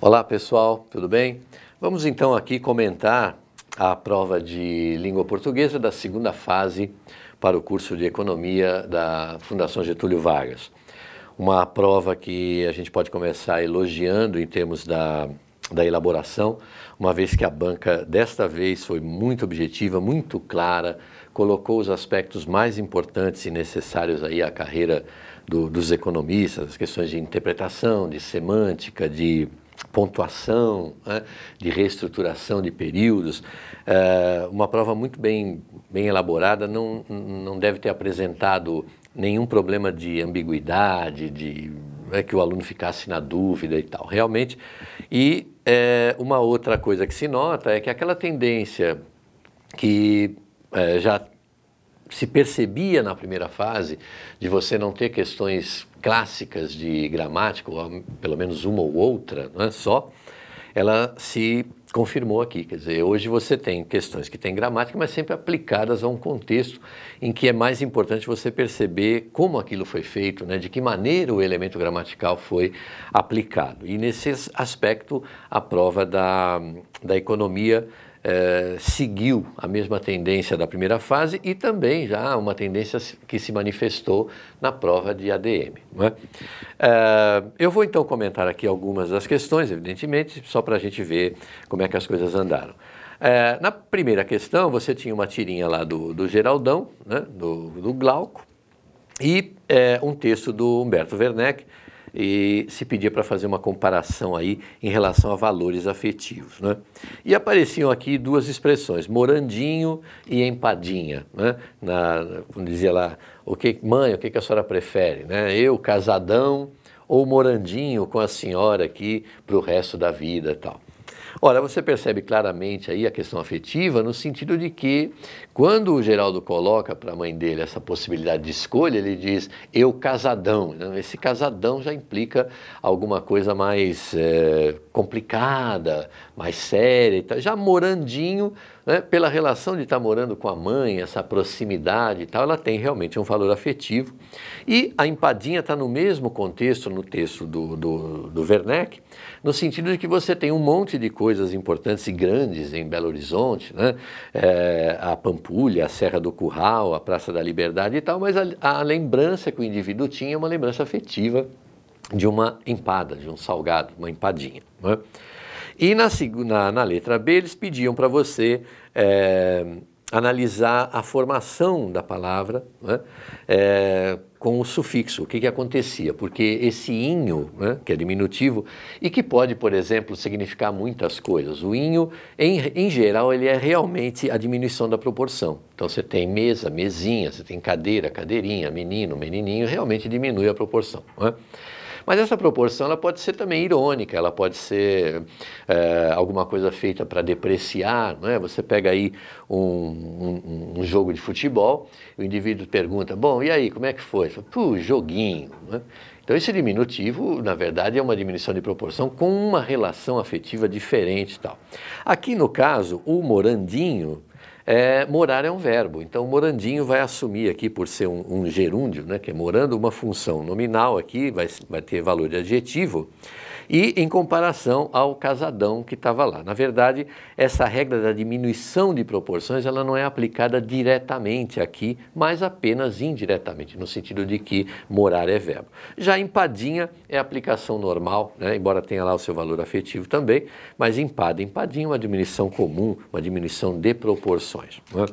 Olá pessoal, tudo bem? Vamos então aqui comentar a prova de língua portuguesa da segunda fase para o curso de Economia da Fundação Getúlio Vargas. Uma prova que a gente pode começar elogiando em termos da elaboração, uma vez que a banca desta vez foi muito objetiva, muito clara, colocou os aspectos mais importantes e necessários aí à carreira dos economistas, as questões de interpretação, de semântica, de pontuação, né, de reestruturação de períodos. Uma prova muito bem elaborada, não deve ter apresentado nenhum problema de ambiguidade, de que o aluno ficasse na dúvida e tal, realmente. E uma outra coisa que se nota é que aquela tendência que já se percebia na primeira fase, de você não ter questões clássicas de gramática, ou pelo menos uma ou outra, não é só, ela se confirmou aqui. Quer dizer, hoje você tem questões que têm gramática, mas sempre aplicadas a um contexto em que é mais importante você perceber como aquilo foi feito, né, de que maneira o elemento gramatical foi aplicado. E nesse aspecto, a prova da economia seguiu a mesma tendência da primeira fase e também já uma tendência que se manifestou na prova de ADM. Não é? Eu vou então comentar aqui algumas das questões, evidentemente, só para a gente ver como é que as coisas andaram. Na primeira questão, você tinha uma tirinha lá do Geraldão, né, do Glauco, e um texto do Humberto Werneck, e se pedia para fazer uma comparação aí em relação a valores afetivos, né? E apareciam aqui duas expressões, morandinho e empadinha, né? Como dizia lá, mãe, o que a senhora prefere, né? Eu, casadão, ou morandinho com a senhora aqui para o resto da vida e tal. Ora, você percebe claramente aí a questão afetiva no sentido de que quando o Geraldo coloca para a mãe dele essa possibilidade de escolha, ele diz, eu casadão. Esse casadão já implica alguma coisa mais complicada, mais séria e tal. Já morandinho, né, pela relação de estar morando com a mãe, essa proximidade e tal, ela tem realmente um valor afetivo. E a empadinha está no mesmo contexto, no texto do Werneck, no sentido de que você tem um monte de coisas importantes e grandes em Belo Horizonte, né? A Pampulha, a Serra do Curral, a Praça da Liberdade e tal, mas a lembrança que o indivíduo tinha é uma lembrança afetiva de uma empada, de um salgado, uma empadinha. Né? E na letra B eles pediam para você analisar a formação da palavra, né, com o sufixo, o que acontecia, porque esse inho, né, que é diminutivo, e que pode, por exemplo, significar muitas coisas. O inho, em geral, ele é realmente a diminuição da proporção. Então você tem mesa, mesinha, você tem cadeira, cadeirinha, menino, menininho, realmente diminui a proporção. Né? Mas essa proporção ela pode ser também irônica, ela pode ser alguma coisa feita para depreciar, não é? Você pega aí um jogo de futebol, o indivíduo pergunta, bom, e aí, como é que foi? Joguinho, não é? Então esse diminutivo, na verdade, é uma diminuição de proporção com uma relação afetiva diferente e tal. Aqui no caso, o morandinho, morar é um verbo, então morandinho vai assumir aqui, por ser um gerúndio, né, que é morando, uma função nominal aqui, vai ter valor de adjetivo, e em comparação ao casadão que estava lá. Na verdade, essa regra da diminuição de proporções, ela não é aplicada diretamente aqui, mas apenas indiretamente, no sentido de que morar é verbo. Já empadinha é aplicação normal, né, embora tenha lá o seu valor afetivo também, mas empadinha é uma diminuição comum, uma diminuição de proporções. Né?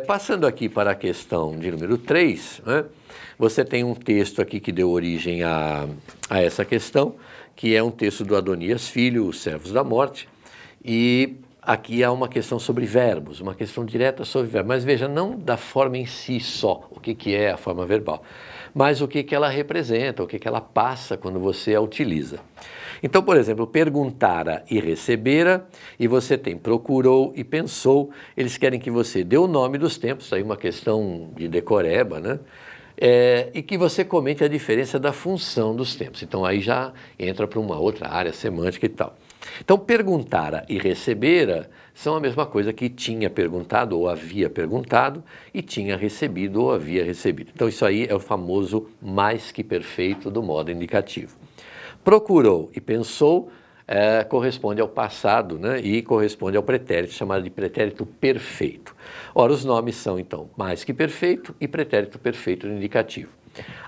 Passando aqui para a questão de número 3, né, você tem um texto aqui que deu origem a essa questão, que é um texto do Adonias Filho, Os Servos da Morte, e aqui há uma questão sobre verbos, uma questão direta sobre verbos, mas veja, não da forma em si só, o que é a forma verbal, mas o que ela representa, o que ela passa quando você a utiliza. Então, por exemplo, perguntara e recebera, e você tem procurou e pensou, eles querem que você dê o nome dos tempos, aí uma questão de decoreba, né? E que você comente a diferença da função dos tempos. Então aí já entra para uma outra área semântica e tal. Então perguntara e recebera são a mesma coisa que tinha perguntado ou havia perguntado e tinha recebido ou havia recebido. Então isso aí é o famoso mais que perfeito do modo indicativo. Procurou e pensou corresponde ao passado, né, e corresponde ao pretérito chamado de pretérito perfeito. Ora, os nomes são, então, mais que perfeito e pretérito perfeito no indicativo.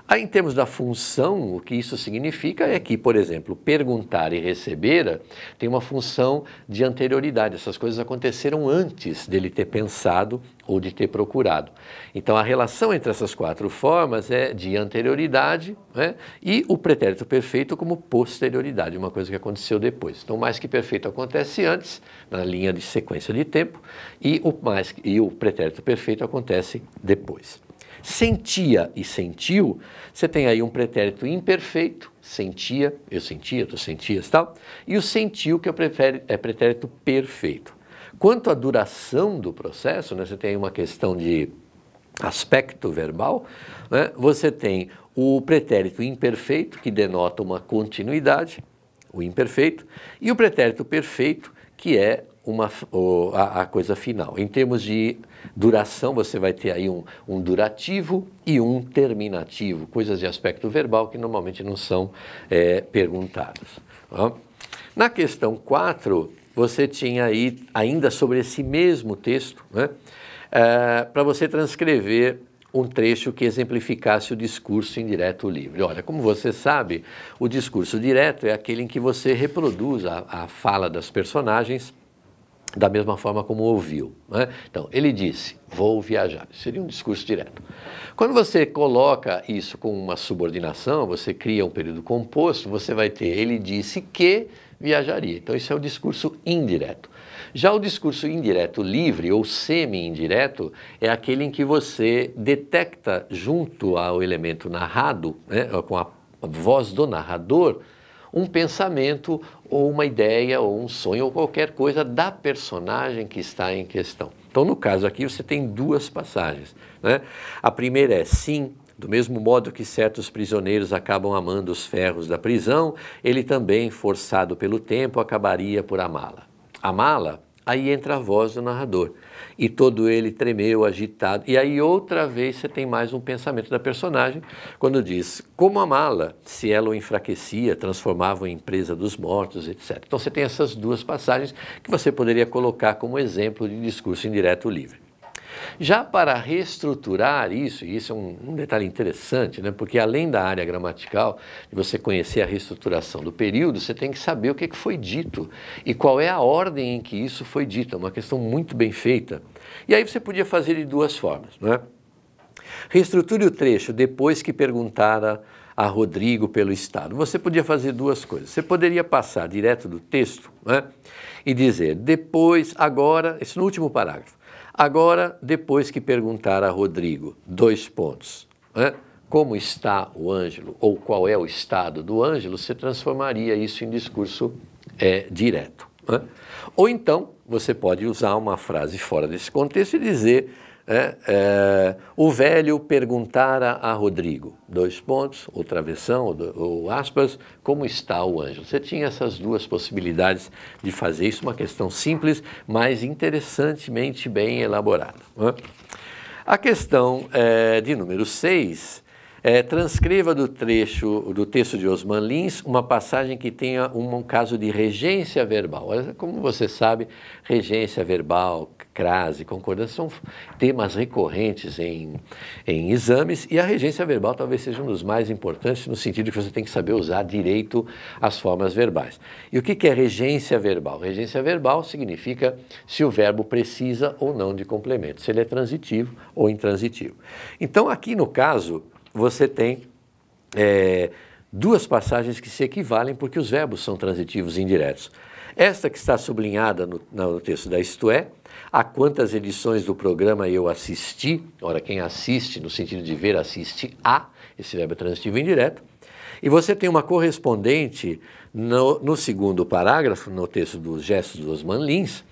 Aí, em termos da função, o que isso significa é que, por exemplo, perguntar e receber tem uma função de anterioridade. Essas coisas aconteceram antes dele ter pensado ou de ter procurado. Então, a relação entre essas quatro formas é de anterioridade, né, e o pretérito perfeito como posterioridade, uma coisa que aconteceu depois. Então, mais que perfeito acontece antes, na linha de sequência de tempo, e o pretérito perfeito acontece depois. Sentia e sentiu, você tem aí um pretérito imperfeito, sentia, eu sentia, tu sentias, tal, e o sentiu, que é pretérito perfeito. Quanto à duração do processo, né, você tem aí uma questão de aspecto verbal, né, você tem o pretérito imperfeito, que denota uma continuidade, o imperfeito, e o pretérito perfeito, que é a coisa final. Em termos de duração, você vai ter aí um durativo e um terminativo, coisas de aspecto verbal que normalmente não são perguntadas. Tá? Na questão 4, você tinha aí, ainda sobre esse mesmo texto, né, para você transcrever um trecho que exemplificasse o discurso indireto livre. Olha, como você sabe, o discurso direto é aquele em que você reproduz a fala das personagens da mesma forma como ouviu, né? Então, ele disse, vou viajar. Seria um discurso direto. Quando você coloca isso com uma subordinação, você cria um período composto, você vai ter, ele disse que viajaria. Então, isso é o discurso indireto. Já o discurso indireto livre ou semi-indireto é aquele em que você detecta junto ao elemento narrado, né, com a voz do narrador, um pensamento ou uma ideia ou um sonho ou qualquer coisa da personagem que está em questão. Então, no caso aqui, você tem duas passagens, né? A primeira é sim, do mesmo modo que certos prisioneiros acabam amando os ferros da prisão, ele também, forçado pelo tempo, acabaria por amá-la. Amá-la, aí entra a voz do narrador. E todo ele tremeu, agitado. E aí outra vez você tem mais um pensamento da personagem, quando diz, como amá-la, se ela o enfraquecia, transformava em presa dos mortos, etc. Então você tem essas duas passagens que você poderia colocar como exemplo de discurso indireto livre. Já para reestruturar isso, e isso é um detalhe interessante, né? Porque além da área gramatical, de você conhecer a reestruturação do período, você tem que saber o que foi dito e qual é a ordem em que isso foi dito. É uma questão muito bem feita. E aí você podia fazer de duas formas, né? Reestruture o trecho depois que perguntara a Rodrigo pelo estado. Você podia fazer duas coisas. Você poderia passar direto do texto, né? E dizer, depois, agora, isso no último parágrafo. Agora, depois que perguntar a Rodrigo, né, como está o Ângelo, ou qual é o estado do Ângelo, você transformaria isso em discurso direto. Né? Ou então, você pode usar uma frase fora desse contexto e dizer, o velho perguntara a Rodrigo, ou travessão, ou aspas, como está o Ângelo. Você tinha essas duas possibilidades de fazer isso, uma questão simples, mas interessantemente bem elaborada. Né? A questão de número 6, transcreva do texto de Osman Lins uma passagem que tenha um caso de regência verbal. Como você sabe, regência verbal, crase, concordância são temas recorrentes em exames, e a regência verbal talvez seja um dos mais importantes no sentido que você tem que saber usar direito as formas verbais. E o que é regência verbal? Regência verbal significa se o verbo precisa ou não de complemento, se ele é transitivo ou intransitivo. Então aqui no caso você tem duas passagens que se equivalem porque os verbos são transitivos e indiretos. Esta que está sublinhada no texto da Isto É, a quantas edições do programa eu assisti, ora, quem assiste no sentido de ver, assiste a, esse verbo é transitivo e indireto, e você tem uma correspondente no segundo parágrafo, no texto dos gestos do Osman Lins,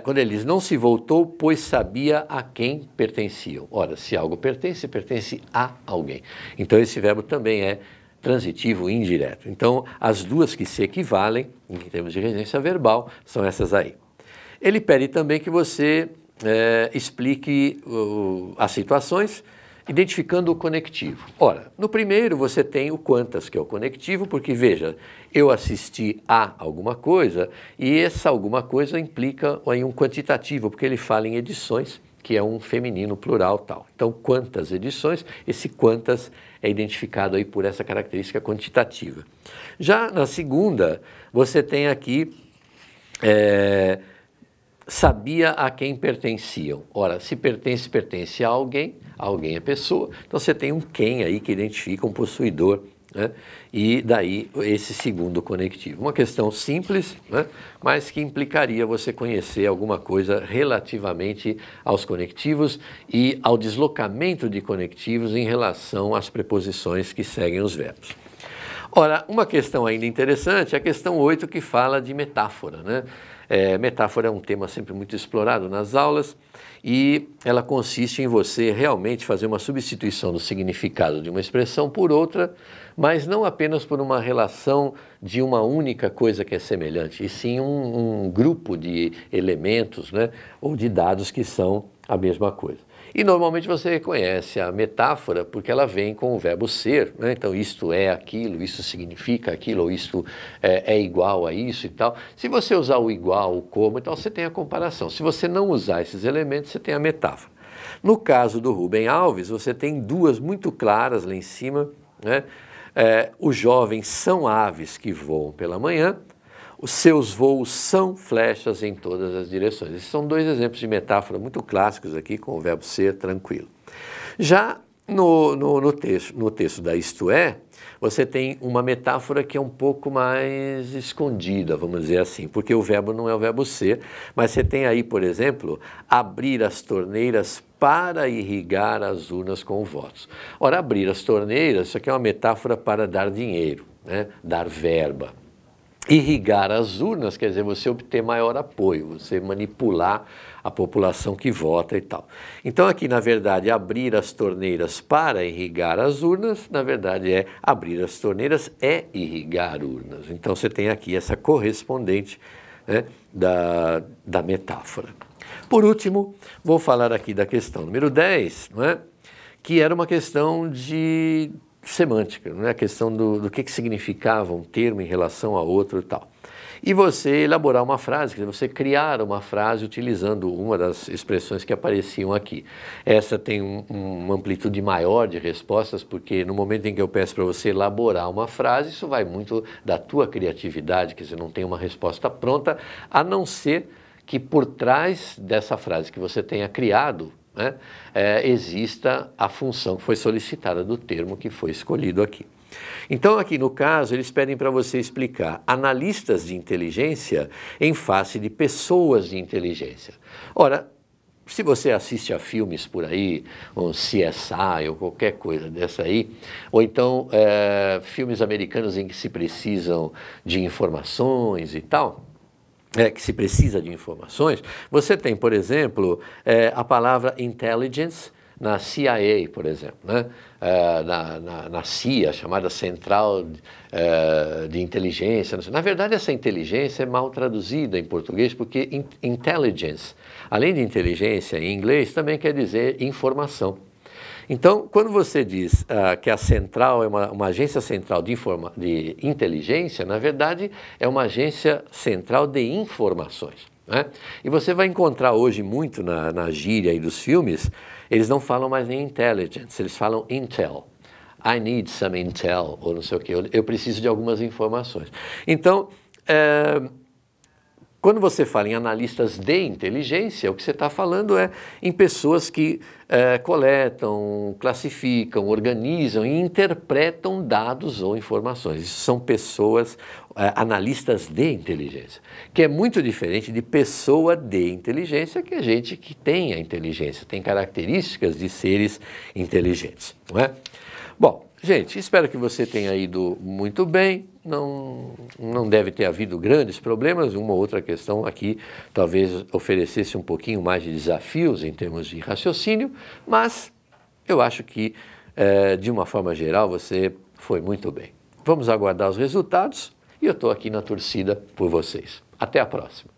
quando ele diz, não se voltou, pois sabia a quem pertenciam. Ora, se algo pertence, pertence a alguém. Então esse verbo também é transitivo e indireto. Então, as duas que se equivalem, em termos de regência verbal, são essas aí. Ele pede também que você explique as situações identificando o conectivo. Ora, no primeiro você tem o quantas, que é o conectivo, porque veja, eu assisti a alguma coisa e essa alguma coisa implica aí um quantitativo, porque ele fala em edições, que é um feminino plural tal. Então, quantas edições, esse quantas é identificado aí por essa característica quantitativa. Já na segunda, você tem aqui sabia a quem pertenciam. Ora, se pertence a alguém é pessoa, então você tem um quem aí que identifica um possuidor, né? E daí esse segundo conectivo. Uma questão simples, né? Mas que implicaria você conhecer alguma coisa relativamente aos conectivos e ao deslocamento de conectivos em relação às preposições que seguem os verbos. Ora, uma questão ainda interessante é a questão 8, que fala de metáfora, né? Metáfora é um tema sempre muito explorado nas aulas e ela consiste em você realmente fazer uma substituição do significado de uma expressão por outra, mas não apenas por uma relação de uma única coisa que é semelhante, e sim um grupo de elementos, né, ou de dados que são a mesma coisa. E normalmente você reconhece a metáfora porque ela vem com o verbo ser, né? Então isto é aquilo, isso significa aquilo, ou isto é igual a isso e tal. Se você usar o igual, o como, então você tem a comparação. Se você não usar esses elementos, você tem a metáfora. No caso do Rubem Alves, você tem duas muito claras lá em cima, né? Os jovens são aves que voam pela manhã, os seus voos são flechas em todas as direções. Esses são dois exemplos de metáfora muito clássicos aqui, com o verbo ser tranquilo. Já no texto da isto é, você tem uma metáfora que é um pouco mais escondida, vamos dizer assim, porque o verbo não é o verbo ser, mas você tem aí, por exemplo, abrir as torneiras para irrigar as urnas com votos. Ora, abrir as torneiras, isso aqui é uma metáfora para dar dinheiro, né? Dar verba. Irrigar as urnas quer dizer você obter maior apoio, você manipular a população que vota e tal. Então aqui, na verdade, abrir as torneiras para irrigar as urnas, na verdade abrir as torneiras é irrigar urnas. Então você tem aqui essa correspondente, né, da metáfora. Por último, vou falar aqui da questão número 10, não é? Que era uma questão de semântica, né? A questão do que significava um termo em relação a outro e tal. E você elaborar uma frase, quer dizer, você criar uma frase utilizando uma das expressões que apareciam aqui. Essa tem uma amplitude maior de respostas, porque no momento em que eu peço para você elaborar uma frase, isso vai muito da tua criatividade, quer dizer, não tem uma resposta pronta, a não ser que por trás dessa frase que você tenha criado, né, exista a função que foi solicitada do termo que foi escolhido aqui. Então, aqui no caso, eles pedem para você explicar analistas de inteligência em face de pessoas de inteligência. Ora, se você assiste a filmes por aí, um CSI ou qualquer coisa dessa aí, ou então filmes americanos em que se precisam de informações e tal, que se precisa de informações, você tem, por exemplo, a palavra intelligence na CIA, por exemplo, né? Na CIA, chamada Central de Inteligência. Na verdade, essa inteligência é mal traduzida em português, porque intelligence, além de inteligência em inglês, também quer dizer informação. Então, quando você diz que a central é uma agência central de inteligência, na verdade é uma agência central de informações, né? E você vai encontrar hoje muito na gíria aí dos filmes, eles não falam mais nem intelligence, eles falam intel. I need some intel, ou não sei o quê, eu preciso de algumas informações. Então, quando você fala em analistas de inteligência, o que você está falando é em pessoas que coletam, classificam, organizam e interpretam dados ou informações. Isso são pessoas, analistas de inteligência, que é muito diferente de pessoa de inteligência, que é gente que tem a inteligência, tem características de seres inteligentes, não é? Bom, gente, espero que você tenha ido muito bem. Não deve ter havido grandes problemas. Uma ou outra questão aqui talvez oferecesse um pouquinho mais de desafios em termos de raciocínio, mas eu acho que, de uma forma geral, você foi muito bem. Vamos aguardar os resultados e eu estou aqui na torcida por vocês. Até a próxima.